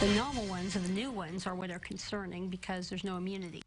The novel ones and the new ones are what are concerning because there's no immunity.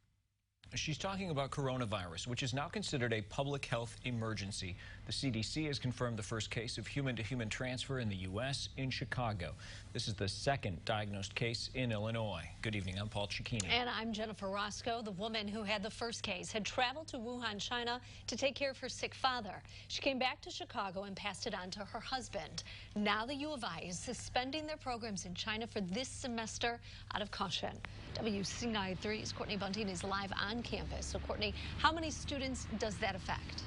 She's talking about coronavirus, which is now considered a public health emergency. The CDC has confirmed the first case of human-to-human transfer in the U.S. in Chicago. This is the second diagnosed case in Illinois. Good evening, I'm Paul Cicchini. And I'm Jennifer Roscoe. The woman who had the first case had traveled to Wuhan, China to take care of her sick father. She came back to Chicago and passed it on to her husband. Now the U of I is suspending their programs in China for this semester out of caution. WC93's Courtney Bunting is live on campus. So Courtney, how many students does that affect?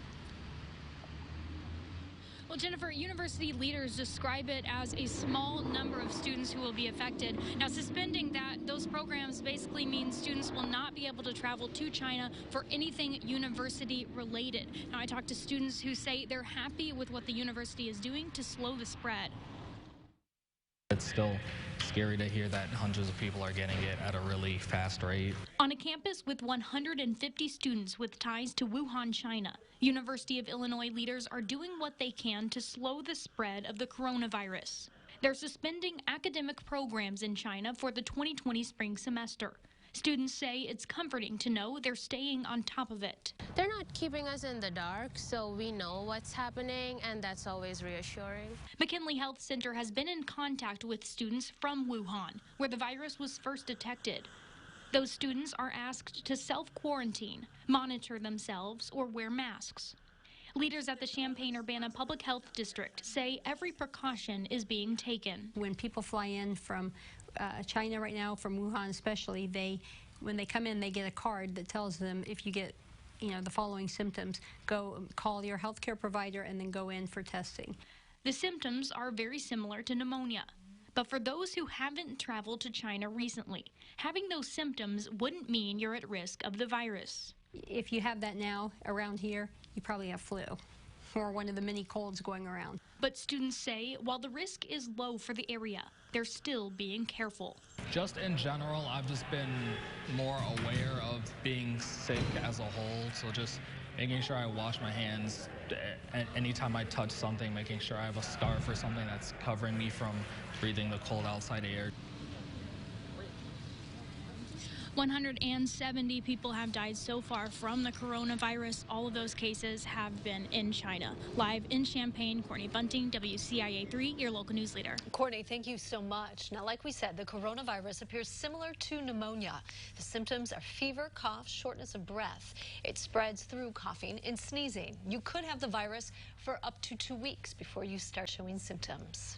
Well, Jennifer, university leaders describe it as a small number of students who will be affected. Now, suspending those programs basically means students will not be able to travel to China for anything university related. Now, I talked to students who say they're happy with what the university is doing to slow the spread. It's still scary to hear that hundreds of people are getting it at a really fast rate. On a campus with 150 students with ties to Wuhan, China, University of Illinois leaders are doing what they can to slow the spread of the coronavirus. They're suspending academic programs in China for the 2020 spring semester. Students say it's comforting to know they're staying on top of it. They're not keeping us in the dark, so we know what's happening, and that's always reassuring. McKinley Health Center has been in contact with students from Wuhan, where the virus was first detected. Those students are asked to self-quarantine, monitor themselves, or wear masks. Leaders at the Champaign-Urbana Public Health District say every precaution is being taken. When people fly in from China right now, from Wuhan especially, when they come in, they get a card that tells them if you get the following symptoms, go call your healthcare provider and then go in for testing. The symptoms are very similar to pneumonia. But for those who haven't traveled to China recently, having those symptoms wouldn't mean you're at risk of the virus. If you have that now around here, you probably have flu or one of the many colds going around. But students say while the risk is low for the area, they're still being careful. Just in general, I've just been more aware of being sick as a whole, so just making sure I wash my hands anytime I touch something, making sure I have a scarf or something that's covering me from breathing the cold outside air. 170 people have died so far from the coronavirus. All of those cases have been in China. Live in Champaign, Courtney Bunting, WCIA3, your local news leader. Courtney, thank you so much. Now, like we said, the coronavirus appears similar to pneumonia. The symptoms are fever, cough, shortness of breath. It spreads through coughing and sneezing. You could have the virus for up to 2 weeks before you start showing symptoms.